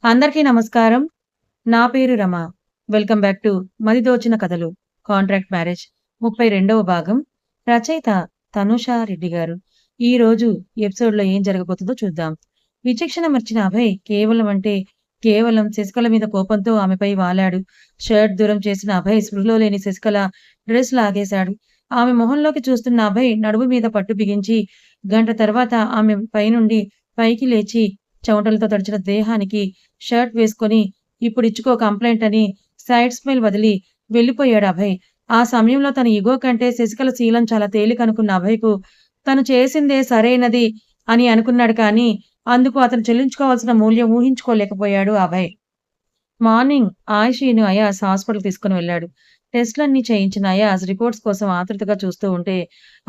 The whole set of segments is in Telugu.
అందరికీ నమస్కారం. నా పేరు రమ. వెల్కమ్ బ్యాక్ టు 'మదిదోచిన కథలు' కాంట్రాక్ట్ మ్యారేజ్ 32వ భాగం. రచయిత తనూషా రెడ్డి గారు. ఈరోజు ఎపిసోడ్‌లో ఏం జరగబోతుందో చూద్దాం. విచక్షణ మర్చిన అభయ్ కేవలం శశికళ మీద కోపంతో ఆమెపై వాలాడు. షర్ట్ దూరం చేసిన అభయ్ స్పృహలో లేని శశికళ డ్రెస్ లాగేశాడు. ఆమె మొహంలోకి చూస్తున్న అభయ్ నడుము మీద పట్టు బిగించి గంట తర్వాత ఆమె పైనుండి పైకి లేచి చెమటలతో తడిచిన దేహానికి షర్ట్ వేసుకొని ఇప్పుడిచ్చుకో కంప్లైంట్ అని సైడ్ స్మైల్ వదిలి వెళ్ళిపోయాడు అభయ్. ఆ సమయంలో తన ఇగో కంటే శశికళ శీలం చాలా తేలికనుకున్న అభయ్‌కు తను చేసిందే సరైనది అని అనుకున్నాడు కానీ, అందుకు అతను చెల్లించుకోవాల్సిన మూల్యం ఊహించుకోలేకపోయాడు అభయ్. మార్నింగ్ ఆయిషీని అయాజ్ హాస్పిటల్ తీసుకుని వెళ్ళాడు. టెస్ట్‌లన్నీ చేయించిన అయాజ్ రిపోర్ట్స్ కోసం ఆతృతగా చూస్తూ ఉంటే,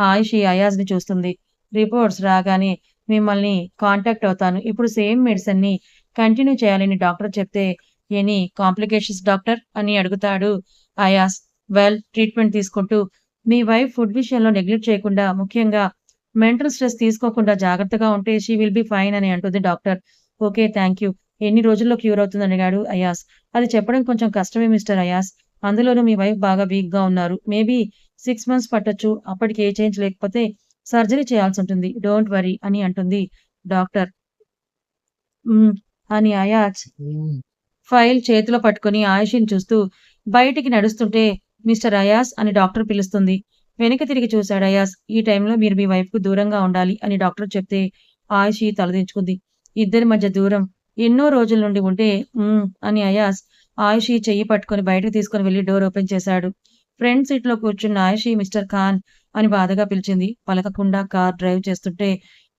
ఆయిషీ అయాజ్‌ని చూస్తుంది. రిపోర్ట్స్ రాగానే మిమ్మల్ని కాంటాక్ట్ అవుతాను. ఇప్పుడు సేమ్ మెడిసిన్‌ని కంటిన్యూ చేయాలని డాక్టర్ చెప్తే, ఎనీ కాంప్లికేషన్స్ డాక్టర్ అని అడుగుతాడు అయాజ్. వెల్ ట్రీట్మెంట్ తీసుకుంటూ, మీ వైఫ్ ఫుడ్ విషయంలో నెగ్లెక్ట్ చేయకుండా, ముఖ్యంగా మెంటల్ స్ట్రెస్ తీసుకోకుండా జాగ్రత్తగా ఉంటే షీ విల్ బి ఫైన్ అని అంటుంది డాక్టర్. ఓకే. Thank you. ఎన్ని రోజుల్లో క్యూర్ అవుతుందని అడిగాడు అయాజ్. అది చెప్పడం కొంచెం కష్టమే మిస్టర్ అయాజ్. అందులోనూ మీ వైఫ్ బాగా వీక్‌గా ఉన్నారు. మేబీ 6 మంత్స్ పట్టొచ్చు. అప్పటికి ఏ చేంజ్ లేకపోతే సర్జరీ చేయాల్సుంటుంది. డోంట్ వర్రీ అని అంటుంది డాక్టర్. హ్మ్. అని అయాజ్ ఫైల్ చేతిలో పట్టుకొని ఆయిషీని చూస్తూ బయటికి నడుస్తుంటే, మిస్టర్ అయాజ్ అని డాక్టర్ పిలుస్తుంది. వెనక్కి తిరిగి చూశాడు అయాజ్. ఈ టైంలో మీరు మీ వైఫ్‌కు దూరంగా ఉండాలి అని డాక్టర్ చెప్తే ఆయిషీ తలదించుకుంది. ఇద్దరి మధ్య దూరం ఎన్నో రోజుల నుండి ఉంటే అని అయాజ్ ఆయిషీ చెయ్యి పట్టుకొని బయటకు తీసుకొని వెళ్లి డోర్ ఓపెన్ చేశాడు. ఫ్రంట్ సీట్‌లో కూర్చున్న ఆయిషీ మిస్టర్ ఖాన్ అని బాధగా పిలిచింది. పలకకుండా కార్ డ్రైవ్ చేస్తుంటే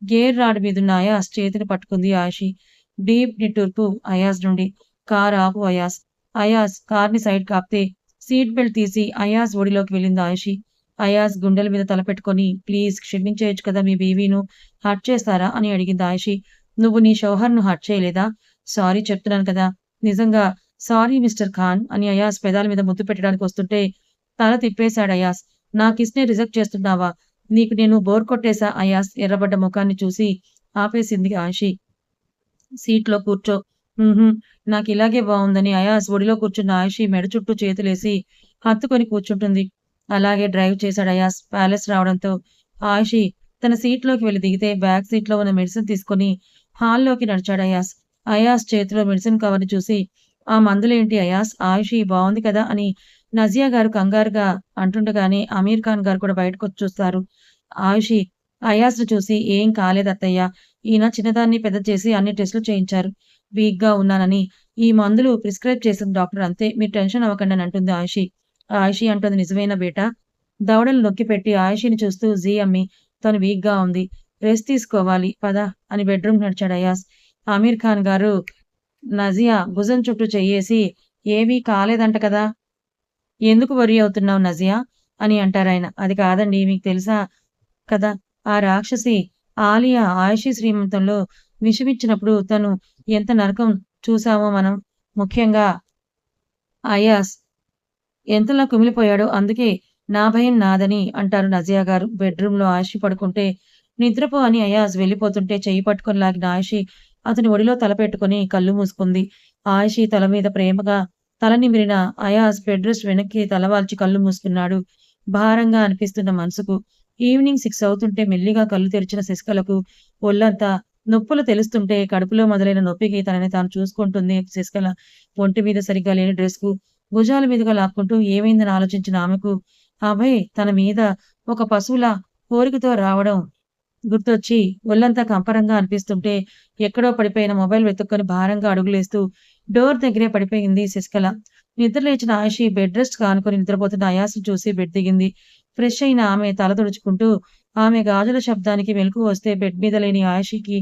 గేర్ రాడ్ మీదున్న అయాజ్ చేతిని పట్టుకుంది ఆయిషీ. డీప్ నిట్టూర్పు అయాజ్ నుండి. కార్ ఆపు అయాజ్. అయాజ్ కార్‌ని సైడ్‌కి ఆపితే సీట్ బెల్ట్ తీసి అయాజ్ ఒడిలోకి వెళ్ళింది ఆయిషీ. అయాజ్ గుండెల మీద తలపెట్టుకొని ప్లీజ్ క్షమించేయొచ్చు కదా మీ బేబీను హర్ట్ చేస్తారా అని అడిగింది ఆయిషీ. నువ్వు నీ షౌహర్‌ను హర్ట్ చేయలేదా? సారీ చెప్తున్నాను కదా! నిజంగా సారీ మిస్టర్ ఖాన్ అని అయాజ్ పెదాల మీద ముద్దు పెట్టడానికి వస్తుంటే తల తిప్పేశాడు అయాజ్. నా కిస్‌ని రిజెక్ట్ చేస్తున్నావా? నీకు నేను బోర్ కొట్టేశా అయాజ్ ఎర్రబడ్డ ముఖాన్ని చూసి ఆపేసింది ఆయిషీ. సీట్‌లో కూర్చో. హుహు. నాకిలాగే బావుందని అయాజ్ ఒడిలో కూర్చున్న ఆయిషీ మెడ చుట్టూ చేతులేసి హత్తుకొని కూర్చుంటుంది. అలాగే డ్రైవ్ చేశాడు అయాజ్. ప్యాలెస్ రావడంతో ఆయిషీ తన సీట్‌లోకి వెళ్లి దిగితే బ్యాక్ సీట్‌లో ఉన్న మెడిసిన్ తీసుకొని హాల్‌లోకి నడిచాడు అయాజ్. అయాజ్ చేతిలో మెడిసిన్ కవర్‌ని చూసి ఆ మందులేంటి అయాజ్? ఆయిషీ బావుంది కదా అని నజియా గారు కంగారుగా అంటుండగానే అమీర్ ఖాన్ గారు కూడా బయటకొచ్చి చూస్తారు. ఆయిషీ అయాజ్‌ని చూసి ఏం కాలేదత్తయ్య. ఈయన చిన్నదాన్ని పెద్ద చేసి అన్ని టెస్టులు చేయించారు. వీక్‌గా ఉన్నానని ఈ మందులు ప్రిస్క్రైబ్ చేసింది డాక్టర్ అంతే. మీరు టెన్షన్ అవ్వకండి అని అంటుంది ఆయిషీ. ఆయిషీ అంటుంది నిజమేనా బేటా? దవడలు నొక్కిపెట్టి ఆయిషీని చూస్తూ జీ అమ్మీ. తను వీక్‌గా ఉంది. రెస్ట్ తీసుకోవాలి. పద అని బెడ్‌రూమ్‌కి నడిచాడు అయాజ్. అమీర్ ఖాన్ గారు నజియా భుజం చుట్టూ చెయ్యేసి ఏమీ కాలేదంట కదా! ఎందుకు వర్రీ అవుతున్నావు నజియా? అని అంటారాయన. అది కాదండి మీకు తెలుసా కదా! ఆ రాక్షసి ఆలియా ఆయిషీ శ్రీమంతంలో విషమిచ్చినప్పుడు తను ఎంత నరకం చూసామో మనం. ముఖ్యంగా అయాస్ ఎంతలా కుమిలిపోయాడో అందుకే నా భయం నాదని అంటారు నజియా గారు. బెడ్‌రూమ్‌లో ఆయిషీ పడుకుంటే నిద్రపో అని అయాజ్ వెళ్ళిపోతుంటే చెయ్యి పట్టుకొని లాగిన ఆయిషీ అతని ఒడిలో తల పెట్టుకొని కళ్ళు మూసుకుంది. ఆయిషీ తల మీద ప్రేమగా తల నిమిరిన అయాజ్ బెడ్ రెస్ట్ వెనక్కి తలవాల్చి కళ్ళు మూసుకున్నాడు. భారంగా అనిపిస్తున్న మనసుకు. ఈవినింగ్ 6 అవుతుంటే మెల్లిగా కళ్ళు తెరిచిన శశికళకు ఒళ్లంతా నొప్పులు తెలుస్తుంటే కడుపులో మొదలైన నొప్పికి తనని తాను చూసుకుంటుంది శశికళ. ఒంటి మీద సరిగ్గా లేని డ్రెస్‌కు భుజాల మీదుగా లాక్కుంటూ ఏమైందని ఆలోచించిన ఆమెకు అభయ్ తన మీద ఒక పశువులా కోరికతో రావడం గుర్తొచ్చి ఒళ్లంతా కంపరంగా అనిపిస్తుంటే ఎక్కడో పడిపోయిన మొబైల్ వెతుక్కొని భారంగా అడుగులేస్తూ డోర్ దగ్గరే పడిపోయింది శశికళ. నిద్ర లేచిన ఆయిషీ బెడ్ రెస్ట్ కానుకొని నిద్రపోతున్న అయాస్‌ని చూసి బెడ్ దిగింది. ఫ్రెష్ అయిన ఆమె తల తుడుచుకుంటూ ఆమె గాజుల శబ్దానికి మెలకువ వస్తే బెడ్ మీద లేని ఆయిషీకి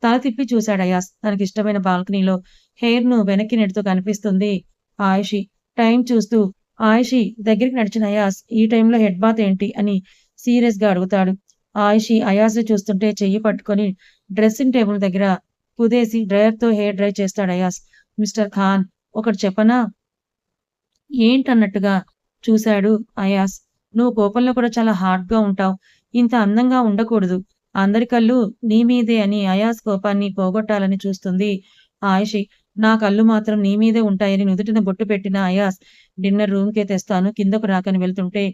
తల తిప్పి చూశాడు అయాస్. తనకిష్టమైన బాల్కనీలో హెయిర్‌ను వెనక్కి నెడుతూ కనిపిస్తుంది ఆయిషీ. టైం చూస్తూ ఆయిషీ దగ్గరికి నడిచిన అయాస్ ఈ టైంలో హెడ్ బాత్ ఏంటి అని సీరియస్‌గా అడుగుతాడు. ఆయిషీ అయాస్‌ని చూస్తుంటే చెయ్యి పట్టుకొని డ్రెస్సింగ్ టేబుల్ దగ్గర కుదేసి డ్రైయర్‌తో హెయిర్ డ్రై చేస్తాడు అయాస్. మిస్టర్ ఖాన్ ఒకటి చెప్పనా? ఏంటన్నట్టుగా చూశాడు అయాస్. నువ్వు కోపంలో కూడా చాలా హార్డ్‌గా ఉంటావు. ఇంత అందంగా ఉండకూడదు. అందరి కళ్ళు నీ మీదే అని అయాస్ కోపాన్ని పోగొట్టాలని చూస్తుంది ఆయిషి. నా కళ్ళు మాత్రం నీ మీదే ఉంటాయని నుదుటిన బొట్టు పెట్టిన అయాస్ డిన్నర్ రూమ్‌కే తెస్తాను కిందకు రాకని వెళ్తుంటే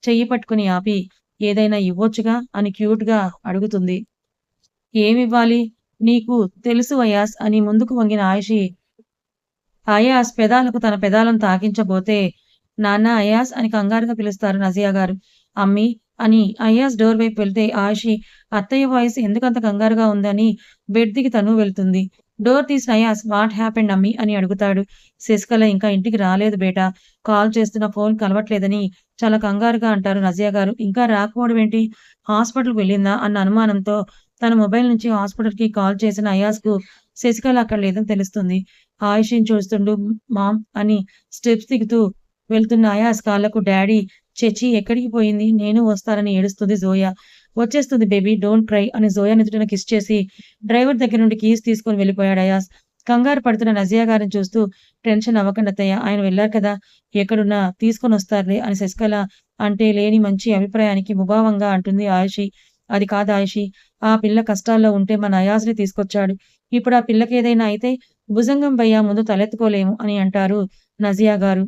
చెయ్యి పట్టుకుని ఆపి ఏదైనా ఇవ్వొచ్చుగా అని క్యూట్‌గా అడుగుతుంది. ఏమివ్వాలి? నీకు తెలుసు అయాస్ అని ముందుకు వంగిన అయాస్ పెదాలకు తన పెదాలను తాకించబోతే నాన్న అయాస్ అని కంగారుగా పిలుస్తారు నజియా గారు. అమ్మీ అని అయాస్ డోర్ వైపు వెళ్తే ఆయిషి అత్తయ్య వాయిస్ ఎందుకంత కంగారుగా ఉందని బెడ్ దిగి తను వెళ్తుంది. డోర్ తీసిన అయాస్ వాట్ హ్యాపెండ్ అమ్మీ అని అడుగుతాడు. శశికళ ఇంకా ఇంటికి రాలేదు బేటా. కాల్ చేస్తున్న ఫోన్ కలవట్లేదని చాలా కంగారుగా అంటారు నజియా గారు. ఇంకా రాకపోవడం ఏంటి? హాస్పిటల్‌కి వెళ్ళిందా అన్న అనుమానంతో తన మొబైల్ నుంచి హాస్పిటల్‌కి కాల్ చేసిన అయాస్‌కు శశికళ అక్కడ లేదని తెలుస్తుంది. ఆయిషిని చూస్తుండు మామ్ అని స్టెప్స్ దిగుతూ వెళ్తున్న అయాస్ కాళ్ళకు డాడీ చచ్చి ఎక్కడికి పోయింది? నేను వస్తానని ఏడుస్తుంది జోయా. వచ్చేస్తుంది బేబీ డోంట్ క్రై అని జోయా నుదుటిన కిస్ చేసి డ్రైవర్ దగ్గర నుండి కీస్ తీసుకొని వెళ్ళిపోయాడు అయాస్. కంగారు పడుతున్న నజియా గారిని చూస్తూ టెన్షన్ అవ్వకండి అత్తయ్య. ఆయన వెళ్లారు కదా! ఎక్కడున్నా తీసుకొనొస్తారులే అని శశికళ అంటే లేని మంచి అభిప్రాయానికి ముభావంగా అంటుంది ఆయిషి. అది కాదు ఆయిషి. ఆ పిల్ల కష్టాల్లో ఉంటే మన అయాస్‌ని తీసుకొచ్చాడు. ఇప్పుడు ఆ పిల్లకేదైనా అయితే భుజంగం భయ్యా ముందు తలెత్తుకోలేము అని అంటారు నజియా గారు.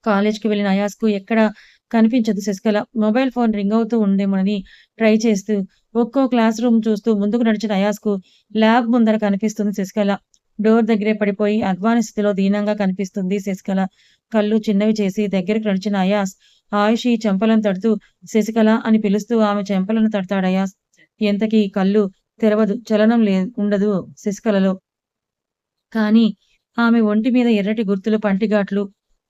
కాలేజ్‌కి వెళ్ళిన అయాస్‌కు ఎక్కడా కనిపించదు శశికళ. మొబైల్ ఫోన్ రింగ్ అవుతూ ఉందేమోనని ట్రై చేస్తూ ఒక్కో క్లాస్ రూమ్ చూస్తూ ముందుకు నడిచిన అయాస్‌కు ల్యాబ్ ముందర కనిపిస్తుంది శశికళ. డోర్ దగ్గరే పడిపోయి అధ్వాన స్థితిలో దీనంగా కనిపిస్తుంది శశికళ. కళ్ళు చిన్నవి చేసి దగ్గరికి నడిచిన అయాస్ ఆయుషి చెంపలను తడుతూ శశికళ అని పిలుస్తూ ఆమె చెంపలను తడతాడు అయాస్. ఎంతకీ కళ్ళు తెరవదు. చలనం ఉండదు శశికళలో. కానీ ఆమె ఒంటి మీద ఎర్రటి గుర్తులు, పంటిగాట్లు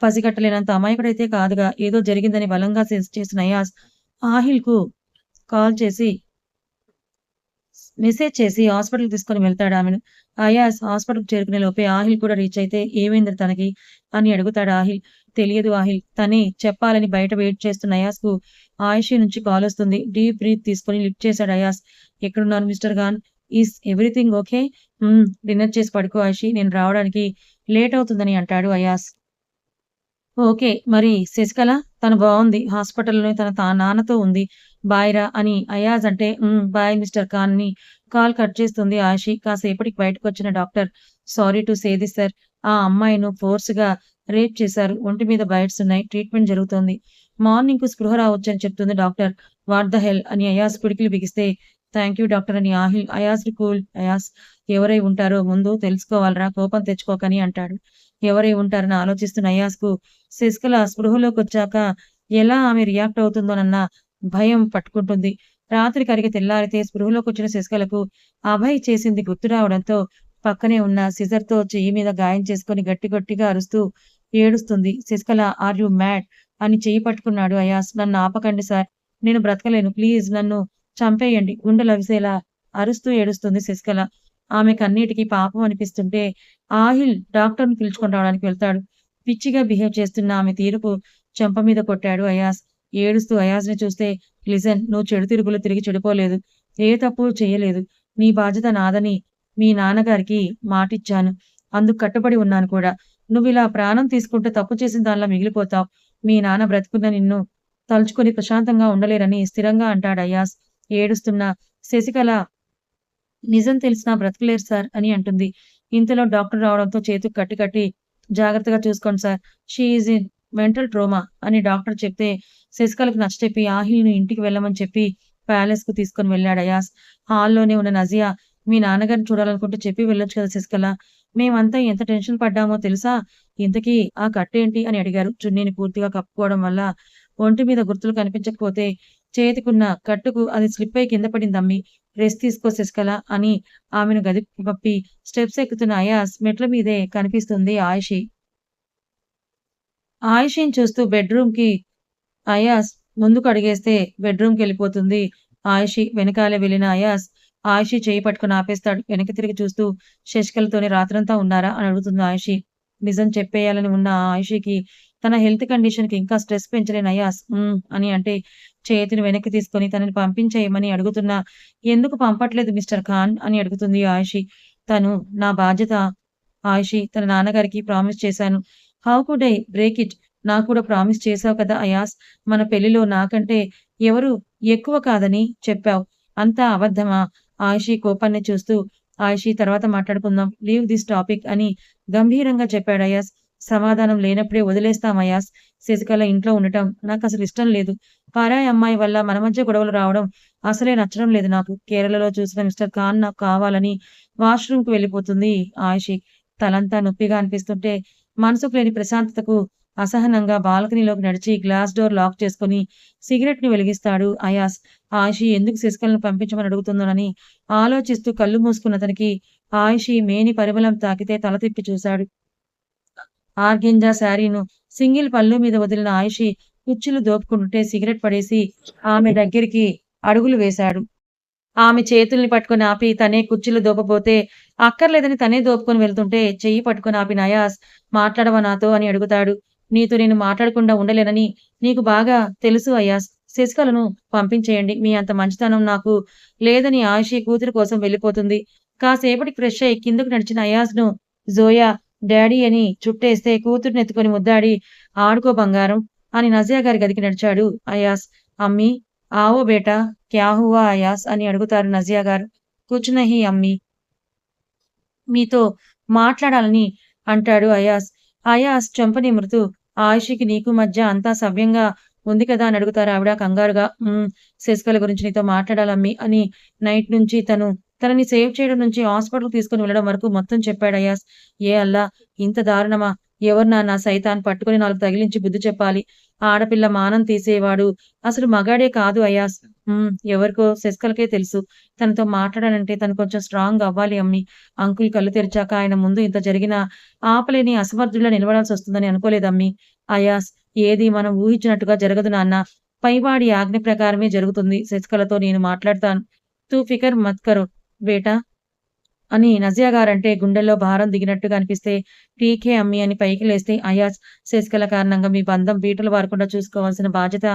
పసిగట్టలేనంత అమాయకుడైతే కాదుగా. ఏదో జరిగిందని బలంగా సెన్స్ చేసిన అయాస్ ఆహిల్‌కు కాల్ చేసి మెసేజ్ చేసి హాస్పిటల్‌కి తీసుకొని వెళ్తాడు ఆమెను. అయాస్ హాస్పిటల్‌కి చేరుకునే లోపే ఆహిల్ కూడా రీచ్ అయితే ఏమైంది తనకి అని అడుగుతాడు ఆహిల్. తెలియదు ఆహిల్. తనే చెప్పాలని బయట వెయిట్ చేస్తున్న అయాస్‌కు ఆయిషీ నుంచి కాలొస్తుంది. డీప్ బ్రీత్ తీసుకొని లిఫ్ట్ చేశాడు అయాస్. ఎక్కడున్నారు mister Khan? Is everything okay? Dinner చేసి పడుకో ఆయిషీ. నేను రావడానికి లేట్ అవుతుందని అంటాడు అయాస్. ఓకే. మరి శశికళ? తను బావుంది. హాస్పిటల్‌లోనే తన నాన్నతో ఉంది. బాయ్ రా అని అయాజ్ అంటే బాయ్ మిస్టర్ ఖాన్ అని కాల్ కట్ చేస్తుంది ఆషి. కాసేపటికి బయటకొచ్చిన doctor sorry to say this sir. ఆ అమ్మాయిను ఫోర్స్‌గా రేప్ చేశారు. ఒంటి మీద బైట్స్ ఉన్నాయి. ట్రీట్మెంట్ జరుగుతోంది. మార్నింగ్‌కు స్పృహ రావచ్చని చెప్తుంది డాక్టర్. వాట్ ద హెల్ అని అయాజ్ పిడికిలి బిగిస్తే థాంక్ యూ డాక్టర్ అని అయాజ్‌ని కూల్ అయాజ్ ఎవరై ఉంటారో ముందు తెలుసుకోవాలిరా కోపం తెచ్చుకోకని అంటాడు. ఎవరై ఉంటారని ఆలోచిస్తున్న అయాజ్‌కు శశికళ స్పృహలోకొచ్చాక ఎలా ఆమె రియాక్ట్ అవుతుందోనన్న భయం పట్టుకుంటుంది. రాత్రి కరిగి తెల్లారితే స్పృహలోకొచ్చిన శశికళకు అభయ్ చేసింది గుర్తు రావడంతో పక్కనే ఉన్న సిజర్‌తో చెయ్యి మీద గాయం చేసుకొని గట్టి గట్టిగా అరుస్తూ ఏడుస్తుంది. Sasikala are you mad? అని చెయ్యి పట్టుకున్నాడు అయాస్. నన్ను ఆపకండి సార్. నేను బ్రతకలేను. ప్లీజ్ నన్ను చంపేయండి. గుండెలవిసేలా అరుస్తూ ఏడుస్తుంది శశికళ. ఆమె కన్నీటికి పాపం అనిపిస్తుంటే ఆహిల్ డాక్టర్‌ని పిలుచుకొని రావడానికి వెళ్తాడు. పిచ్చిగా బిహేవ్ చేస్తున్న ఆమె తీరుకు చెంప మీద కొట్టాడు అయాస్. ఏడుస్తూ అయాస్‌ని చూస్తే లిజన్ నువ్వు చెడు తిరుగులు తిరిగి చెడిపోలేదు. ఏ తప్పు చెయ్యలేదు. నీ బాధ్యత నాదని మీ నాన్నగారికి మాటిచ్చాను. అందుకు కట్టుబడి ఉన్నాను కూడా. నువ్విలా ప్రాణం తీసుకుంటే తప్పు చేసిన దానిలా మిగిలిపోతావు. మీ నాన్న బ్రతికున్న నిన్ను తలుచుకొని ప్రశాంతంగా ఉండలేరని స్థిరంగా అంటాడు అయాస్. ఏడుస్తున్న శశికళ నిజం తెలిసినా బ్రతకలేరు సార్ అని అంటుంది. ఇంతలో డాక్టర్ రావడంతో చేతుకు కట్టి కట్టి జాగ్రత్తగా చూసుకోండి sir. She is in mental ట్రోమా అని డాక్టర్ చెప్తే శశికళకు నచ్చచెప్పి ఆహిల్‌ని ఇంటికి వెళ్ళమని చెప్పి ప్యాలెస్‌కు తీసుకొని వెళ్ళాడు అయాస్. హాల్‌లోనే ఉన్న నజియా మీ నాన్నగారిని చూడాలనుకుంటే చెప్పి వెళ్ళొచ్చు కదా శశికళ. మేమంతా ఎంత టెన్షన్ పడ్డామో తెలుసా? ఇంతకీ ఆ కట్టేంటి అని అడిగారు. చున్నీని పూర్తిగా కప్పుకోవడం వల్ల ఒంటి మీద గుర్తులు కనిపించకపోతే చేతికున్న కట్టుకు అది స్లిప్ అయి కింద పడిందమ్మీ. రెస్ట్ తీసుకో శశికళ అని ఆమెను గదికి పంపి స్టెప్స్ ఎక్కుతున్న అయాస్ మెట్ల మీదే కనిపిస్తుంది ఆయిషి. ఆయిషిని చూస్తూ బెడ్‌రూమ్‌కి అయాస్ ముందుకు అడుగేస్తే బెడ్‌రూమ్‌కెళ్ళిపోతుంది ఆయిషి. వెనకాలే వెళ్ళిన అయాస్ ఆయిషి చెయ్యి పట్టుకొని ఆపేస్తాడు. వెనక్కి తిరిగి చూస్తూ శశికళతోనే రాత్రంతా ఉన్నారా? అని అడుగుతుంది ఆయిషి. నిజం చెప్పేయాలని ఉన్న ఆయిషికి తన హెల్త్ కండిషన్‌కి ఇంకా స్ట్రెస్ పెంచలేని అయాస్ అని అంటే చేతిని వెనక్కి తీసుకొని తనని పంపించేయమని అడుగుతున్నా ఎందుకు పంపట్లేదు మిస్టర్ ఖాన్ అని అడుగుతుంది ఆయిషి. తను నా బాధ్యత ఆయిషి తన నాన్నగారికి ప్రామిస్ చేశాను. How could I break it? నాకు కూడా ప్రామిస్ చేశావు కదా అయాస్! మన పెళ్లిలో నాకంటే ఎవరు ఎక్కువ కాదని చెప్పావు. అంతా అబద్ధమా? ఆయిషి కోపాన్ని చూస్తూ ఆయిషి తర్వాత మాట్లాడుకుందాం. లీవ్ దిస్ టాపిక్ అని గంభీరంగా చెప్పాడు అయాస్. సమాధానం లేనప్పుడే వదిలేస్తాం అయాస్. శశికళ ఇంట్లో ఉండటం నాకసలు ఇష్టం లేదు. పరాయి అమ్మాయి వల్ల మన మధ్య గొడవలు రావడం అసలే నచ్చడం లేదు నాకు. కేరళలో చూసిన మిస్టర్ ఖాన్ నాకు కావాలని వాష్‌రూమ్‌కి వెళ్ళిపోతుంది ఆయిషి. తలంతా నొప్పిగా అనిపిస్తుంటే మనసుకు లేని ప్రశాంతతకు అసహనంగా బాల్కనీలోకి నడిచి గ్లాస్ డోర్ లాక్ చేసుకొని సిగరెట్‌ని వెలిగిస్తాడు అయాస్. ఆయిషి ఎందుకు శశికళను పంపించమని అడుగుతుందోనని ఆలోచిస్తూ కళ్ళు మూసుకున్న అతనికి ఆయిషి మేని పరిమళం తాకితే తల తిప్పి చూశాడు. ఆర్గెంజా శారీను సింగిల్ పళ్ళు మీద వదిలిన ఆయిషి కుచ్చులు దోపుకుంటుంటే సిగరెట్ పడేసి ఆమె దగ్గరికి అడుగులు వేశాడు. ఆమె చేతుల్ని పట్టుకొని ఆపి తనే కుర్చీలో దూపబోతే అక్కర్లేదని తనే దోపుకొని వెళ్తుంటే చెయ్యి పట్టుకొని ఆపిన అయాస్ మాట్లాడవా నాతో అని అడుగుతాడు. నీతో నేను మాట్లాడకుండా ఉండలేనని నీకు బాగా తెలుసు అయాస్. శశికళను పంపించేయండి. మీ అంత మంచితనం నాకు లేదని ఆయిషి కూతురు కోసం వెళ్ళిపోతుంది. కాసేపటికి ఫ్రెష్ అయి కిందకు నడిచిన అయాస్‌ను జోయా డాడీ అని చుట్టేస్తే కూతుర్నెత్తుకొని ముద్దాడి ఆడుకో బంగారం అని నజియా గారి గదికి నడిచాడు అయాస్. అమ్మీ ఆవో బేటా క్యా హువా అయాస్ అని అడుగుతారు నజియా గారు. కుచ్ నహీ అమ్మీ మీతో మాట్లాడాలని అంటాడు అయాస్. అయాస్ చెంప నిమురుతూ ఆయిషకి నీకు మధ్య అంతా సవ్యంగా ఉంది కదా అని అడుగుతారు ఆవిడ కంగారుగా. శశికళ గురించి నీతో మాట్లాడాలమ్మీ అని నైట్ నుంచి తనని సేవ్ చేయడం నుంచి హాస్పిటల్‌కి తీసుకొని వెళ్ళడం వరకు మొత్తం చెప్పాడు అయాస్. ఏ అల్లా! ఇంత దారుణమా? ఎవరు నాన్న సైతాన్ పట్టుకొని 4 తగిలించి బుద్ధి చెప్పాలి. ఆడపిల్ల మానం తీసేవాడు అసలు మగాడే కాదు అయాస్. ఎవరికో శశికళకే తెలుసు. తనతో మాట్లాడాలంటే తను కొంచెం స్ట్రాంగ్ అవ్వాలి అమ్మీ. అంకుల్ కళ్ళు తెరిచాక ఆయన ముందు ఇంత జరిగినా ఆపలేని అసమర్థుడిలా నిలబడాల్సొస్తుందని అనుకోలేదమ్మీ. అయాస్ ఏది మనం ఊహించినట్టుగా జరగదు నాన్న. పైవాడి ఆజ్ఞ ప్రకారమే జరుగుతుంది. శశికళతో నేను మాట్లాడతాను. తూ ఫికర్ మత్ కరో బేటా అని నజియా గారంటే గుండెల్లో భారం దిగినట్టుగా అనిపిస్తే టీకే అమ్మీ అని పైకి లేస్తే అయాజ్ శశికళ కారణంగా మీ బంధం బీటలు వారకుండా చూసుకోవాల్సిన బాధ్యత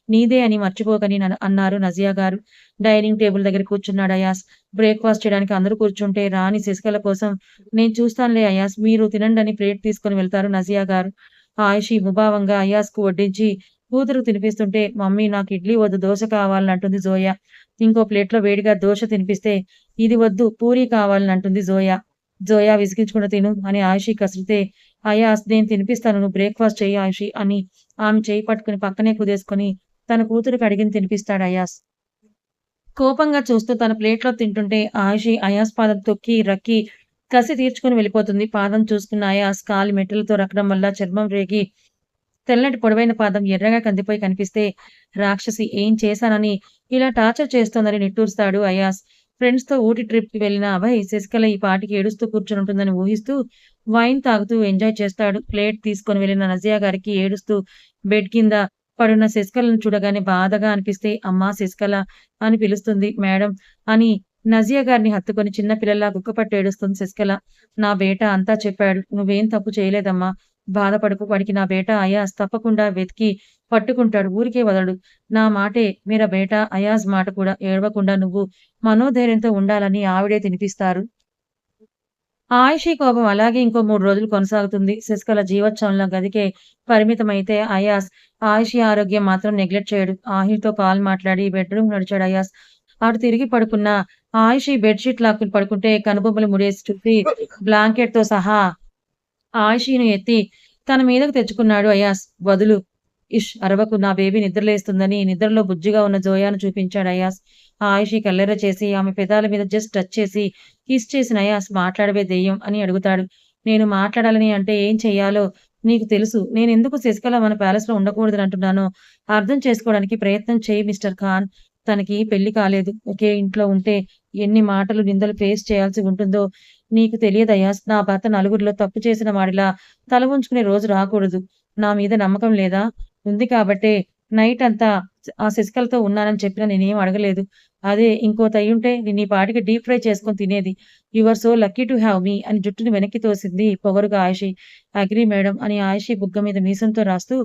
నీదే అని మర్చిపోకని అన్నారు నజియా గారు. డైనింగ్ టేబుల్ దగ్గర కూర్చున్నాడు అయాస్. బ్రేక్‌ఫాస్ట్ చేయడానికి అందరూ కూర్చుంటే రాని శశికళ కోసం నేను చూస్తానులే అయాస్ మీరు తినండని ప్లేట్ తీసుకొని వెళ్తారు నజియా గారు. ఆయిషి ముభావంగా అయాస్‌కు వడ్డించి కూతురుకు తినిపిస్తుంటే మమ్మీ నాకు ఇడ్లీ వద్దు దోస కావాలంటుంది జోయా. ఇంకో ప్లేట్‌లో వేడిగా దోస తినిపిస్తే ఇది వద్దు పూరీ కావాలనంటుంది జోయా. జోయా విసిగించకుండా తిను అని ఆయిషి కసిరితే అయాస్ నేను తినిపిస్తాను నువ్వు బ్రేక్‌ఫాస్ట్ చెయ్యి ఆయిషి అని ఆమె చేయి పట్టుకుని పక్కనే కుదేసుకొని తన కూతురికి అడిగింది తినిపిస్తాడు అయాస్. కోపంగా చూస్తూ తన ప్లేట్‌లో తింటుంటే ఆయిషి అయాస్ పాదం తొక్కి, రక్కి కసి తీర్చుకొని వెళ్ళిపోతుంది. పాదం చూసుకున్న అయాస్ కాలి మెట్టెలతో రక్కడం వల్ల చర్మం రేగి తెల్లటి పొడవైన పాదం ఎర్రగా కందిపోయి కనిపిస్తే రాక్షసి ఏం చేశానని ఇలా టార్చర్ చేస్తోందని నిట్టూరుస్తాడు అయాస్. ఫ్రెండ్స్‌తో ఊటీ ట్రిప్‌కి వెళ్ళిన అభయ్ శశికళ ఈ పాటికి ఏడుస్తూ కూర్చునుంటుందని ఊహిస్తూ వైన్ తాగుతూ ఎంజాయ్ చేస్తాడు. ప్లేట్ తీసుకొని వెళ్ళిన నజియా గారికి ఏడుస్తూ బెడ్ కింద పడున్న శశికళను చూడగానే బాధగా అనిపిస్తే అమ్మా శశికళ అని పిలుస్తుంది. మేడం అని నజియా గారిని హత్తుకొని చిన్న పిల్లల్లా గుక్కపట్టి ఏడుస్తుంది శశికళ. నా బేట అంతా చెప్పాడు. నువ్వేం తప్పు చేయలేదమ్మా. బాధపడకు వాడికి నా బేట అయాజ్ తప్పకుండా వెతికి పట్టుకుంటాడు. ఊరికే వదలడు. నా మాటే మేరా బేటా అయాజ్ మాట కూడా. ఏడవకుండా నువ్వు మనోధైర్యంతో ఉండాలని ఆవిడే తినిపిస్తారు. ఆయిషీ కోపం అలాగే ఇంకో 3 రోజులు కొనసాగుతుంది. శశికళ జీవోత్సవంలో గదికే పరిమితమైతే అయాస్ ఆయిషీ ఆరోగ్యం మాత్రం నెగ్లెక్ట్ చేయడు. ఆహిల్‌తో కాల్ మాట్లాడి బెడ్‌రూమ్‌కి నడిచాడు అయాస్. అటు తిరిగి పడుకున్న ఆయిషీ బెడ్‌షీట్ లాక్కుని పడుకుంటే కనుబొమ్మలు ముడేసి చుట్టి బ్లాంకెట్‌తో సహా ఆయిషీని ఎత్తి తన మీదకు తెచ్చుకున్నాడు అయాస్. వదులు. ఇష్ అరవకు నా బేబీ నిద్రలేస్తుందని నిద్రలో బుజ్జిగా ఉన్న జోయాను చూపించాడు అయాస్. ఆయిషి కల్లెర్ర చేసి ఆమె పెదాల మీద జస్ట్ టచ్ చేసి కిస్ చేసిన అయాస్ మాట్లాడవే దెయ్యం అని అడుగుతాడు. నేను మాట్లాడాలని అంటే ఏం చెయ్యాలో నీకు తెలుసు. నేనెందుకు శశికళ మన ప్యాలెస్‌లో ఉండకూడదని అంటున్నానో అర్థం చేసుకోవడానికి ప్రయత్నం చెయ్యి మిస్టర్ ఖాన్. తనకి పెళ్లి కాలేదు. ఒకే ఇంట్లో ఉంటే ఎన్ని మాటలు, నిందలు ఫేస్ చేయాల్సి ఉంటుందో నీకు తెలియదయాస్. నా భర్త నలుగురిలో తప్పు చేసిన వాడిలా తల ఉంచుకునే రోజు రాకూడదు. నా మీద నమ్మకం లేదా? ఉంది కాబట్టే నైట్ అంతా ఆ శశికళతో ఉన్నానని చెప్పినా నేనేం అడగలేదు. అదే ఇంకోతయ్యుంటే నిన్నీ పాటికి డీప్ ఫ్రై చేసుకొని తినేది. You are so lucky to have me అని జుట్టుని వెనక్కి తోసింది పొగరుగా ఆయిషి. అగ్రీ మేడం అని ఆయిషి బుగ్గ మీద మీసంతో రాస్తూ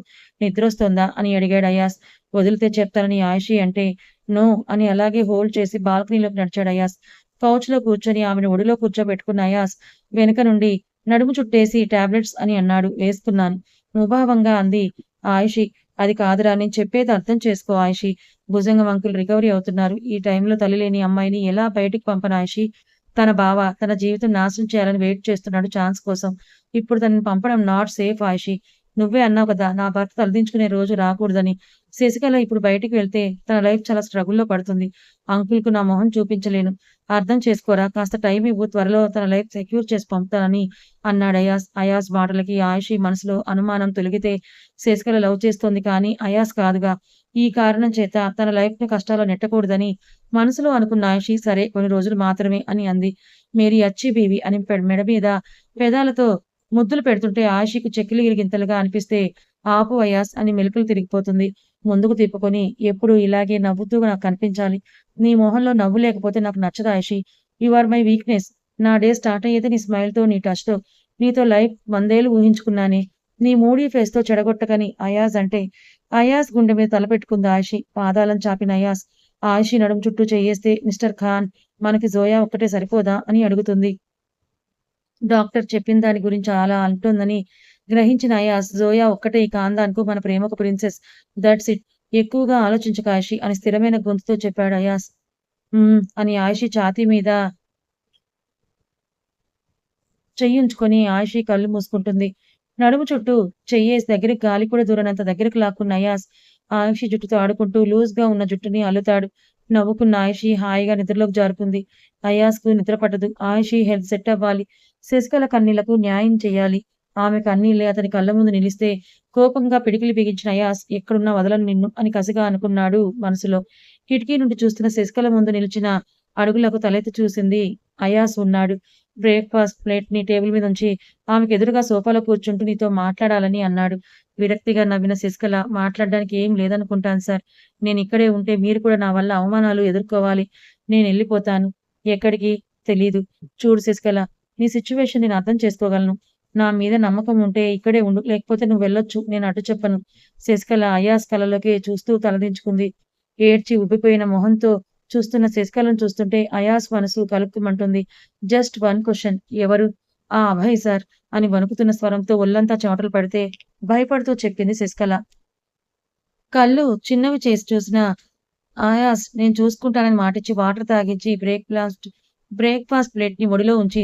నిద్రొస్తోందా అని అడిగాడు అయాస్. వదిలితే చెప్తానని ఆయిషి అంటే నో అని అలాగే హోల్డ్ చేసి బాల్కనీలోకి నడిచాడు అయాస్. కౌచ్‌లో కూర్చొని ఆమెను ఒడిలో కూర్చోబెట్టుకున్న అయాస్ వెనక నుండి నడుము చుట్టేసి టాబ్లెట్స్ అని అన్నాడు. వేసుకున్నాను. ముభావంగా అంది ఆయిషి. అది కాదురా నేను చెప్పేది అర్థం చేసుకో ఆయిషి. భుజంగం అంకుల్ రికవరీ అవుతున్నారు. ఈ టైంలో తల్లి లేని అమ్మాయిని ఎలా బయటికి పంపను ఆయిషి. తన బావ తన జీవితం నాశనం చేయాలని వెయిట్ చేస్తున్నాడు ఛాన్స్ కోసం. ఇప్పుడు తనని పంపడం నాట్ సేఫ్ ఆయిషి. నువ్వే అన్నావు కదా! నా భర్త తలదించుకునే రోజు రాకూడదని. శశికళ ఇప్పుడు బయటికి వెళ్తే తన లైఫ్ చాలా స్ట్రగుల్‌లో పడుతుంది. అంకుల్‌కు నా మొహం చూపించలేను. అర్థం చేసుకోరా! కాస్త టైం ఇవ్వు. త్వరలో తన లైఫ్ సెక్యూర్ చేసి పంపుతానని అన్నాడు అయాస్. అయాస్ మాటలకి ఆయిషి మనసులో అనుమానం తొలగితే శశికళ లవ్ చేస్తోంది కానీ అయాస్ కాదుగా. ఈ కారణం చేత తన లైఫ్‌ని కష్టాల్లో నెట్టకూడదని మనసులో అనుకున్న ఆయిషి సరే కొన్ని రోజులు మాత్రమే అని అంది. మేరీ అచ్చి బేబీ అని మెడ మీద పెదాలతో ముద్దులు పెడుతుంటే ఆయిషికి చెక్కిలి గిలిగింతలుగా అనిపిస్తే ఆపు అయాస్ అని మెలికలు తిరిగిపోతుంది. ముందుకు తిప్పుకొని ఎప్పుడు ఇలాగే నవ్వుతూ నాకు కనిపించాలి. నీ మొహంలో నవ్వు లేకపోతే నాకు నచ్చదు Aishi. You are my weakness. నా డే స్టార్ట్ అయ్యేది నీ స్మైల్‌తో, నీ టచ్‌తో. నీతో లైఫ్ 100 ఊహించుకున్నానే. నీ మూడీ ఫేస్‌తో చెడగొట్టకని అయాజ్ అంటే అయాజ్ గుండె మీద తలపెట్టుకుంది ఆయిషి. పాదాలను చాపిన అయాజ్ ఆయిషి నడుము చుట్టూ చెయ్యేస్తే మిస్టర్ ఖాన్ మనకి జోయా ఒక్కటే సరిపోదా అని అడుగుతుంది. డాక్టర్ చెప్పిన దాని గురించి అలా అంటోందని గ్రహించిన అయాస్ జోయా ఒక్కటే ఈ ఖాందాన్‌కు మన ప్రేమకు ప్రిన్సెస్. That's it. ఎక్కువగా ఆలోచించకు ఆయిషి అని స్థిరమైన గొంతుతో చెప్పాడు అయాస్. అని ఆయిషి ఛాతీ మీద చెయ్యుంచుకొని ఆయిషి కళ్ళు మూసుకుంటుంది. నడుము చుట్టూ చెయ్యేసి దగ్గరికి గాలి కూడా దూరనంత దగ్గరకు లాక్కున్న అయాస్ ఆయిషి జుట్టుతో ఆడుకుంటూ లూజ్‌గా ఉన్న జుట్టుని అల్లుతాడు. నవ్వుకున్న ఆయిషి హాయిగా నిద్రలోకి జారుకుంది. అయాస్‌కు నిద్ర పట్టదు. ఆయిషి హెల్త్ సెట్ అవ్వాలి. శశికళ కన్నీళ్లకు న్యాయం చెయ్యాలి. ఆమె కన్నీళ్లే అతని కళ్ళ ముందు నిలిస్తే కోపంగా పిడికిలి బిగించిన అయాస్ ఎక్కడున్నా వదలను నిన్ను అని కసిగా అనుకున్నాడు మనసులో. కిటికీ నుండి చూస్తున్న శశికళ ముందు నిలిచిన అడుగులకు తలెత్తి చూసింది. అయాస్ ఉన్నాడు. బ్రేక్‌ఫాస్ట్ ప్లేట్‌ని టేబుల్ మీదుంచి ఆమెకెదురుగా సోఫాలో కూర్చుంటూ నీతో మాట్లాడాలని అన్నాడు. విరక్తిగా నవ్విన శశికళ మాట్లాడడానికి ఏం లేదనుకుంటాను సార్. నేనిక్కడే ఉంటే మీరు కూడా నా వల్ల అవమానాలు ఎదుర్కోవాలి. నేనెళ్ళిపోతాను. ఎక్కడికి? తెలీదు. చూడు శశికళ, నీ సిట్యుయేషన్ నేను అర్థం చేసుకోగలను. నా మీద నమ్మకం ఉంటే ఇక్కడే ఉండు. లేకపోతే నువ్వెళ్ళొచ్చు. నేను అడ్డు చెప్పను. శశికళ అయాస్ కళ్ళలోకి చూస్తూ తలదించుకుంది. ఏడ్చి ఉబ్బిపోయిన మొహంతో చూస్తున్న శశికళను చూస్తుంటే అయాస్ మనసు కలుక్కుమంటుంది. Just one question. ఎవరు? ఆ అభయ్ సార్ అని వణుకుతున్న స్వరంతో ఒళ్ళంతా చెమటలు పడితే భయపడుతూ చెప్పింది శశికళ. కళ్ళు చిన్నవి చేసి చూసిన ఆయాస్ నేను చూసుకుంటానని మాటిచ్చి వాటర్ తాగించి బ్రేక్‌ఫాస్ట్ ప్లేట్‌ని ఒడిలో ఉంచి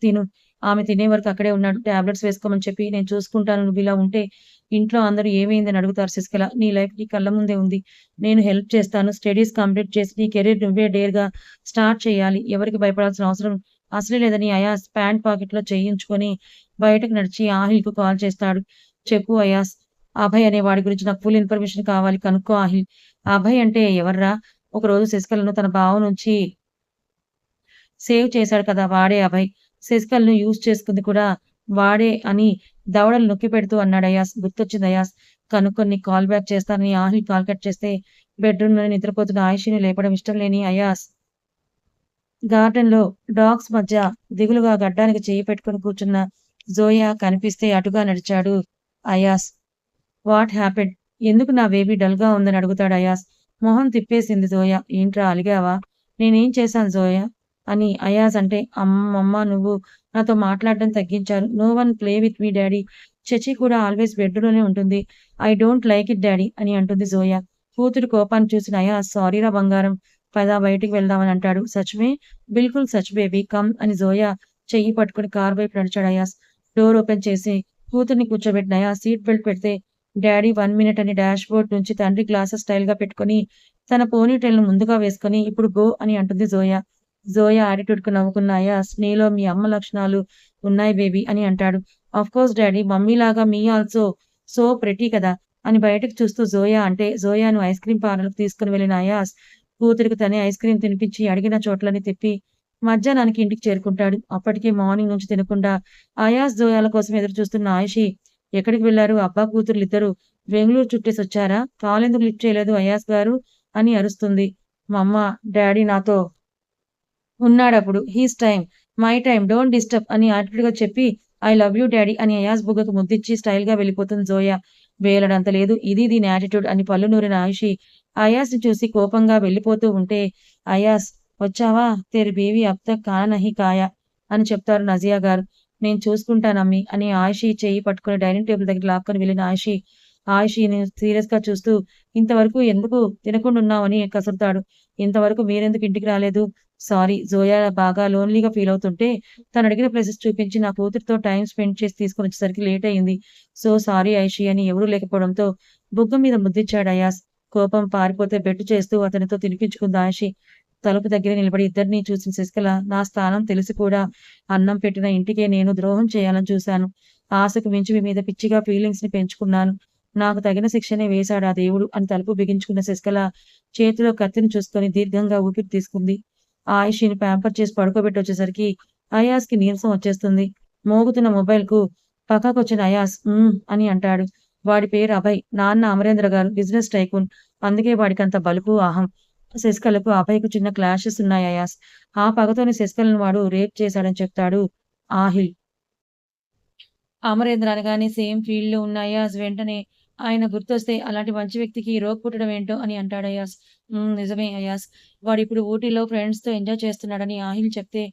తిను. ఆమె తినే వరకు అక్కడే ఉన్నాడు. టాబ్లెట్స్ వేసుకోమని చెప్పి నేను చూసుకుంటాను. నువ్విలా ఉంటే ఇంట్లో అందరూ ఏమైందని అడుగుతారు శశికళ. నీ లైఫ్ నీ కళ్ళ ముందే ఉంది. నేను హెల్ప్ చేస్తాను. స్టడీస్ కంప్లీట్ చేసి నీ కెరీర్ నువ్వే డేర్‌గా స్టార్ట్ చేయాలి. ఎవరికీ భయపడాల్సిన అవసరం అసలే లేదని అయాస్ ప్యాంట్ పాకెట్‌లో చెయ్యుంచుకొని బయటకు నడిచి ఆహిల్‌కు కాల్ చేస్తాడు. చెప్పు అయాస్. అభయ్ అనే వాడి గురించి నాకు ఫుల్ ఇన్ఫర్మేషన్ కావాలి. కనుక్కో ఆహిల్. అభయ్ అంటే ఎవర్రా? ఒకరోజు శశికళను తన బావ నుంచి సేవ్ చేశాడు కదా! వాడే అభయ్. శశికళను యూజ్ చేసుకుంది కూడా వాడే అని దవడలు నొక్కిపెడుతూ అన్నాడు అయాస్. గుర్తొచ్చింది అయాస్. కనుక్కొని నీకు కాల్ బ్యాక్ చేస్తానని ఆహిల్ కాల్ కట్ చేస్తే బెడ్‌రూమ్‌లోనే నిద్రపోతున్న ఆయిషిని లేపడం ఇష్టం లేని అయాస్ గార్డెన్‌లో డాగ్స్ మధ్య దిగులుగా గడ్డానికి చెయ్యి పెట్టుకొని కూర్చున్న జోయా కనిపిస్తే అటుగా నడిచాడు అయాస్. What happened? ఎందుకు నా బేబీ డల్‌గా ఉందని అడుగుతాడు అయాస్. మొహం తిప్పేసింది జోయా. ఏంట్రా అలిగావా? నేనేం చేశాను జోయా? అని అయాజ్ అంటే అమ్మమ్మ నువ్వు నాతో మాట్లాడడం తగ్గించారు. No one play with me daddy. Sashi కూడా ఆల్వేస్ బెడ్‌లోనే ఉంటుంది. I don't like it daddy అని అంటుంది జోయా. కూతురు కోపాన్ని చూసిన అయాజ్ సారీరా బంగారం. పద బయటికి వెళ్దామని అంటాడు. సచ్ మే? బిల్కుల్ సచ్ బేబీ కమ్ అని జోయా చెయ్యి పట్టుకుని కారు వైపు నడిచాడు అయాజ్. డోర్ ఓపెన్ చేసి కూతుర్ని కూర్చోబెట్టిన అయాజ్ సీట్ బెల్ట్ పెడితే డాడీ 1 మినిట్ అని డాష్ బోర్డ్ నుంచి తండ్రి గ్లాసెస్ స్టైల్‌గా పెట్టుకొని తన పోనీటైల్‌ను ముందుగా వేసుకొని ఇప్పుడు గో అని అంటుంది జోయా. జోయా యాటిట్యూడ్‌కి నవ్వుకున్న అయాస్ నీలో మీ అమ్మ లక్షణాలు ఉన్నాయి బేబీ అని అంటాడు. ఆఫ్‌కోర్స్ డాడీ మమ్మీలాగా మీ ఆల్సో సో ప్రెటీ కదా! అని బయటకు చూస్తూ జోయా అంటే జోయాను ఐస్ క్రీమ్ పార్లర్‌కి తీసుకొని వెళ్ళిన అయాస్ కూతురికి తనే ఐస్ క్రీమ్ తినిపించి అడిగిన చోట్లన్నీ తిప్పి మధ్యాహ్నానికి ఇంటికి చేరుకుంటాడు. అప్పటికి మార్నింగ్ నుంచి తినకుండా అయాస్ జోయాల కోసం ఎదురు చూస్తున్న ఆయిషి ఎక్కడికి వెళ్లారు? అబ్బా కూతుర్లిద్దరూ బెంగుళూరు చుట్టేసొచ్చారా? కాలెందుకు లిఫ్ట్ చేయలేదు అయాస్ గారు అని అరుస్తుంది. మమ్మ డాడీ నాతో ఉన్నాడప్పుడు. His time. My time. Don't disturb అని యాటిట్యూడ్‌గా చెప్పి ఐ లవ్ యూ డాడీ అని అయాజ్ బుగ్గకు ముద్దిచ్చి స్టైల్‌గా వెళ్ళిపోతుంది జోయా. వేలడంత లేదు. ఇది దీని యాటిట్యూడ్ అని పళ్ళు నూరిన ఆయిషి అయాజ్‌ని చూసి కోపంగా వెళ్ళిపోతూ ఉంటే అయాజ్ వచ్చావా? తేరీ బేబీ అబ్ తక్ ఖానా నహీ ఖాయా అని చెప్తారు నజియా గారు. నేను చూసుకుంటానమ్మీ అని ఆయిషి చెయ్యి పట్టుకొని డైనింగ్ టేబుల్ దగ్గర లాక్కొని వెళ్ళిన ఆయిషిని సీరియస్‌గా చూస్తూ ఇంతవరకు ఎందుకు తినకుండా ఉన్నావని కసురుతాడు. ఇంతవరకు మీరెందుకు ఇంటికి రాలేదు? సారీ జోయా బాగా లోన్లీగా ఫీల్ అవుతుంటే తను అడిగిన ప్లేసెస్ చూపించి నా కూతురితో టైం స్పెండ్ చేసి తీసుకొని వచ్చేసరికి లేట్ అయింది. సో సారీ ఐషి అని ఎవరూ లేకపోవడంతో బుగ్గ మీద ముద్దిచ్చాడు అయాస్. కోపం పారిపోతే బెట్టు చేస్తూ అతనితో తినిపించుకుంది ఆయిషి. తలుపు దగ్గర నిలబడి ఇద్దరిని చూసిన శశికళ నా స్థానం తెలిసి కూడా అన్నం పెట్టిన ఇంటికే నేను ద్రోహం చేయాలని చూశాను. ఆశకు మించి మీ మీద పిచ్చిగా ఫీలింగ్స్ ని పెంచుకున్నాను. నాకు తగిన శిక్షనే వేశాడు ఆ దేవుడు అని తలుపు బిగించుకున్న శశికళ చేతిలో కత్తిని చూసుకొని దీర్ఘంగా ఊపిరి తీసుకుంది. ఆయిషిని ప్యాంపర్ చేసి పడుకోబెట్టొచ్చేసరికి అయాస్‌కి నీరసం వచ్చేస్తుంది. మోగుతున్న మొబైల్‌కు పక్కకొచ్చిన అయాస్ అని అంటాడు. వాడి పేరు అభయ్. నాన్న అమరేంద్ర గారు బిజినెస్ టైకూన్. అందుకే వాడికంత బలుపు, అహం. శశికళకు, అభయ్‌కు చిన్న క్లాషెస్ ఉన్నాయి అయాస్. ఆ పగతోనే శశికళను వాడు రేప్ చేశాడని చెప్తాడు ఆహిల్. అమరేంద్ర అనగానే సేమ్ ఫీల్డ్‌లో ఉన్న అయాజ్ వెంటనే ఆయన గుర్తొస్తే అలాంటి మంచి వ్యక్తికి రోగ్ పుట్టడం ఏంటో అని అంటాడు అయాజ్. నిజమే అయాజ్. వాడిప్పుడు ఊటీలో ఫ్రెండ్స్‌తో ఎంజాయ్ చేస్తున్నాడని ఆహిల్ చెప్తే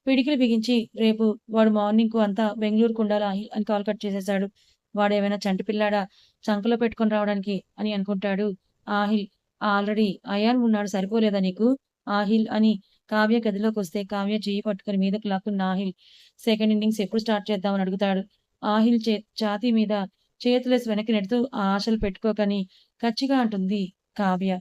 పిడికిలి బిగించి రేపు వాడు మార్నింగ్‌కు అంతా బెంగుళూరుకు ఉండాలి ఆహిల్ అని కాల్ కట్ చేసేశాడు. వాడేమైనా చంటి పిల్లాడా చంకలో పెట్టుకొని రావడానికి అని అనుకుంటాడు ఆహిల్. ఆల్రెడీ అయాన్ ఉన్నాడు సరిపోలేదా నీకు ఆహిల్ అని కావ్య గదిలోకొస్తే కావ్య చెయ్యి పట్టుకొని మీదకి లాక్కున్న ఆహిల్ సెకండ్ ఇన్నింగ్స్ ఎప్పుడు స్టార్ట్ చేద్దామని అడుగుతాడు. ఆహిల్ ఛాతీ మీద చేతులేసి వెనక్కి నెడుతూ ఆ ఆశలు పెట్టుకోకని కచ్చిగా అంటుంది కావ్య.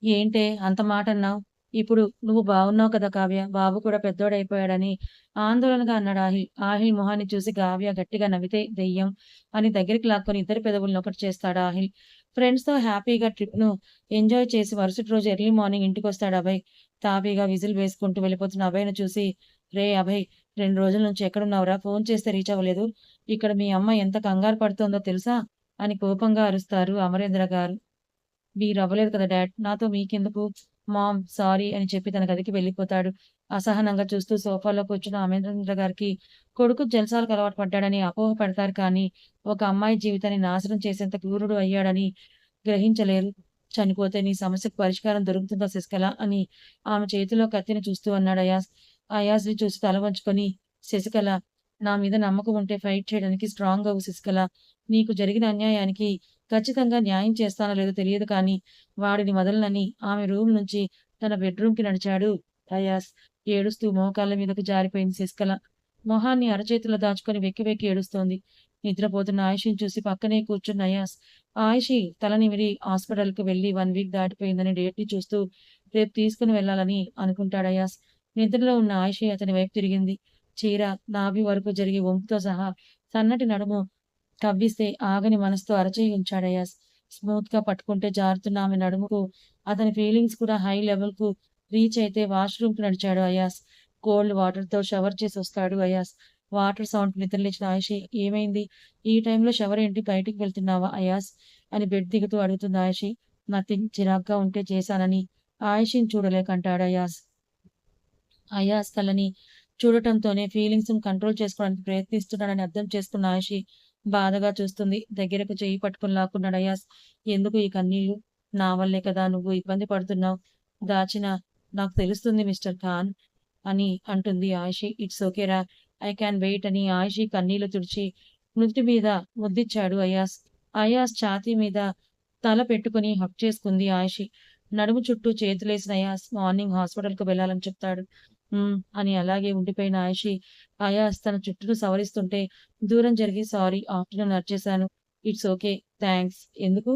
ఏంటే అంత మాటన్నావు? ఇప్పుడు నువ్వు బాగున్నావు కదా కావ్య! బాబు కూడా పెద్దోడైపోయాడని ఆందోళనగా అన్నాడు ఆహిల్. ఆహిల్ మొహాన్ని చూసి కావ్య గట్టిగా నవ్వితే దెయ్యం అని దగ్గరికి లాక్కొని ఇద్దరి పెదవుల్ని ఒకటి చేస్తాడు ఆహిల్. ఫ్రెండ్స్‌తో హ్యాపీగా ట్రిప్‌ను ఎంజాయ్ చేసి మరుసటి రోజు ఎర్లీ మార్నింగ్ ఇంటికొస్తాడు అభయ్. తాపీగా విజిల్ వేసుకుంటూ వెళ్ళిపోతున్న అభయ్‌ని చూసి రేయ్ అభయ్! 2 రోజుల నుంచి ఎక్కడున్నావురా? ఫోన్ చేస్తే రీచ్ అవ్వలేదు. ఇక్కడ మీ అమ్మ ఎంత కంగారు పడుతోందో తెలుసా? అని కోపంగా అరుస్తారు అమరేంద్ర గారు. మీరవ్వలేదు కదా డాడ్. నాతో మీకెందుకు? మామ్ సారీ అని చెప్పి తన గదికి వెళ్ళిపోతాడు. అసహనంగా చూస్తూ సోఫాలో కూర్చున్న అమరేంద్ర గారికి కొడుకు జల్సాలకు అలవాటు పడ్డాడని అపోహ పడతారు కానీ, ఒక అమ్మాయి జీవితాన్ని నాశనం చేసేంత క్రూరుడు అయ్యాడని గ్రహించలేరు. చనిపోతే నీ సమస్యకు పరిష్కారం దొరుకుతుందా శశికళ అని ఆమె చేతిలో కత్తిని చూస్తూ అన్నాడు అయాజ్. అయాజ్‌ని చూసి తల వంచుకొని శశికళ నా మీద నమ్మకం ఉంటే ఫైట్ చేయడానికి స్ట్రాంగ్ అవ్వు శశికళ. నీకు జరిగిన అన్యాయానికి ఖచ్చితంగా న్యాయం చేస్తానో లేదో తెలియదు కానీ, వాడిని వదలనని ఆమె రూమ్ నుంచి తన బెడ్‌రూమ్‌కి నడిచాడు అయాస్. ఏడుస్తూ మోకాళ్ళ మీదకు జారిపోయింది శశికళ. మొహాన్ని అరచేతిలో దాచుకొని వెక్కి వెక్కి ఏడుస్తోంది. నిద్రపోతున్న ఆయిషిని చూసి పక్కనే కూర్చున్న అయాస్, ఆయిషి తల నిమిరి హాస్పిటల్‌కి వెళ్లి 1 వీక్ దాటిపోయిందని డేట్‌ని చూస్తూ రేపు తీసుకొని వెళ్ళాలని అనుకుంటాడు అయాస్. నిద్రలో ఉన్న ఆయిషి అతని వైపు తిరిగింది. చీర నాభి వరకు జరిగే వంపుతో సహా సన్నటి నడుము కవ్విస్తే ఆగని మనసుతో అరచేయి ఉంచాడయాస్. స్మూత్‌గా పట్టుకుంటే జారుతున్న ఆమె నడుముకు అతని ఫీలింగ్స్ కూడా హై లెవెల్‌కు రీచ్ అయితే వాష్‌రూమ్‌కి నడిచాడు అయాస్. కోల్డ్ వాటర్‌తో షవర్ చేసొస్తాడు అయాస్. వాటర్ సౌండ్‌కి నిద్రలేచిన ఆయిషి ఏమైంది? ఈ టైంలో షవర్ ఏంటి బయటికి వెళ్తున్నావా అయాస్? అని బెడ్ దిగుతూ అడుగుతుంది ఆయిషి. నథింగ్ చిరాగ్గా ఉంటే చేశానని ఆయిషిని చూడలేక అంటాడు అయాస్. అయాస్ కళ్ళని చూడటంతోనే ఫీలింగ్స్‌ని కంట్రోల్ చేసుకోవడానికి ప్రయత్నిస్తున్నాడని అర్థం చేసుకున్న ఆయిషి బాధగా చూస్తుంది. దగ్గరకు చెయ్యి పట్టుకొని లాక్కున్నాడు అయాస్. ఎందుకు ఈ కన్నీళ్లు? నా వల్లే కదా నువ్వు ఇబ్బంది పడుతున్నావు. దాచినా నాకు తెలుస్తుంది మిస్టర్ ఖాన్ అని అంటుంది ఆయిషి. ఇట్స్ ఓకేరా ఐ క్యాన్ వెయిట్ అని ఆయిషి కన్నీళ్లు తుడిచి నుదుటి మీద ముద్దిచ్చాడు అయాస్. అయాస్ ఛాతీ మీద తల పెట్టుకొని హగ్ చేసుకుంది ఆయిషి. నడుము చుట్టూ చేతులేసిన అయాస్ మార్నింగ్ హాస్పిటల్‌కి వెళ్ళాలని చెప్తాడు. అని అలాగే ఉండిపోయిన ఆయిషి అయాస్ తన జుట్టును సవరిస్తుంటే దూరం జరిగి సారీ ఆఫ్టర్‌నూన్ అరిచేశాను. It's okay. థాంక్స్. ఎందుకు?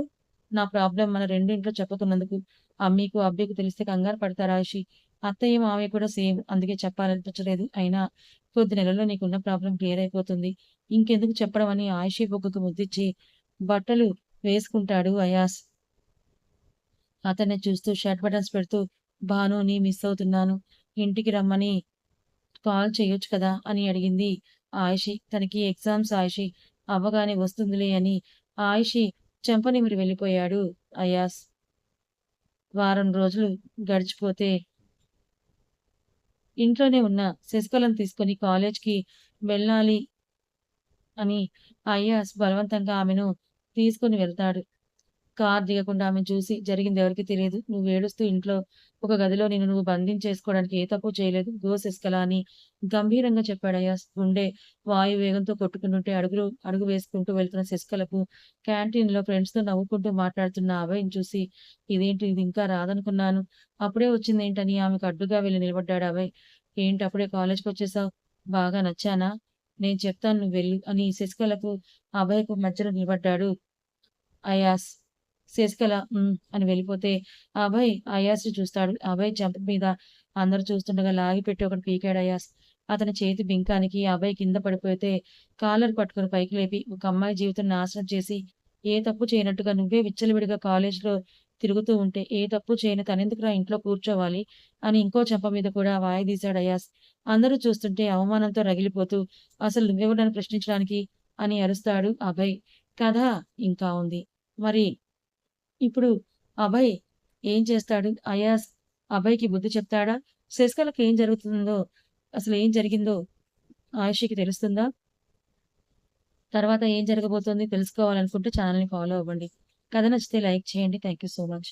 నా ప్రాబ్లమ్ మన రెండింట్లో చెప్పుకున్నందుకు. అమ్మీకు, అబ్బీకు తెలిస్తే కంగారు పడతారు ఆయిషి. అత్తయ్య, మావయ్య కూడా సేమ్. అందుకే చెప్పాలనిపించలేదు. అయినా కొద్ది నెలల్లో నీకున్న ప్రాబ్లమ్ క్లియర్ అయిపోతుంది. ఇంకెందుకు చెప్పడం అని ఆయిషి బుగ్గకు ముద్దిచ్చి బట్టలు వేసుకుంటాడు అయాస్. అతన్ని చూస్తూ షర్ట్ బటన్స్ పెడుతూ భానుని మిస్ అవుతున్నాను. ఇంటికి రమ్మని కాల్ చేయొచ్చు కదా అని అడిగింది ఆయిషి. తనకి ఎగ్జామ్స్ ఆయిషి అవ్వగానే వస్తుందిలే అని ఆయిషి చెంప నిమిరి వెళ్ళిపోయాడు అయాస్. వారం రోజులు గడిచిపోతే ఇంట్లోనే ఉన్న శశికళను తీసుకొని కాలేజ్‌కి వెళ్ళాలి అని అయాస్ బలవంతంగా ఆమెను తీసుకొని వెళ్తాడు. కారు దిగకుండా ఆమెను చూసి, "జరిగిందెవరికీ తెలీదు. నువ్వేడుస్తూ ఇంట్లో ఒక గదిలో నిన్ను నువ్వు బంధించేసుకోవడానికి ఏ తప్పు చేయలేదు. గో శశికళ" అని గంభీరంగా చెప్పాడయాస్. గుండె వాయువేగంతో కొట్టుకుంటుంటే అడుగు వేసుకుంటూ వెళ్తున్న శశికళకు క్యాంటీన్‌లో ఫ్రెండ్స్‌తో నవ్వుకుంటూ మాట్లాడుతున్న అభయ్‌ని చూసి, ఇదేంటి ఇది ఇంకా రాదనుకున్నాను. అప్పుడే వచ్చిందేంటని ఆమెకు అడ్డుగా వెళ్లి నిలబడ్డాడు అభయ్. "ఏంటి అప్పుడే కాలేజ్‌కొచ్చేసావు? బాగా నచ్చానా? నేను చెప్తాను నువ్వెళ్ళు" అని శశికళకు, అభయ్‌కు మధ్యలో నిలబడ్డాడు అయాస్. శశికళ అని వెళ్ళిపోతే అభయ్ అయాస్‌ని చూస్తాడు. అభయ్ చెంప మీద అందరూ చూస్తుండగా లాగిపెట్టి ఒకటి పీకాడు అయాస్. అతని చేతి బింకానికి అభయ్ కింద పడిపోతే కాలర్ పట్టుకొని పైకి లేపి, "ఒక అమ్మాయి జీవితం నాశనం చేసి, ఏ తప్పు చేయనట్టుగా నువ్వే విచ్చలవిడిగా కాలేజ్‌లో తిరుగుతూ ఉంటే, ఏ తప్పు చేయని తనెందుకురా ఇంట్లో కూర్చోవాలి" అని ఇంకో చెంప మీద కూడా వాయదీశాడు అయాస్. అందరూ చూస్తుంటే అవమానంతో రగిలిపోతూ, "అసలు నువ్వెవరు నన్ను ప్రశ్నించడానికి" అని అరుస్తాడు అభయ్. కథ ఇంకా ఉంది. మరి ఇప్పుడు అభయ్ ఏం చేస్తాడు? అయాస్ అభయ్‌కి బుద్ధి చెప్తాడా? శశికళకి ఏం జరుగుతుందో, అసలు ఏం జరిగిందో ఆయిషకి తెలుస్తుందా? తర్వాత ఏం జరగబోతోంది తెలుసుకోవాలనుకుంటే ఛానెల్‌ని ఫాలో అవ్వండి. కథ నచ్చితే లైక్ చేయండి. Thank you so much.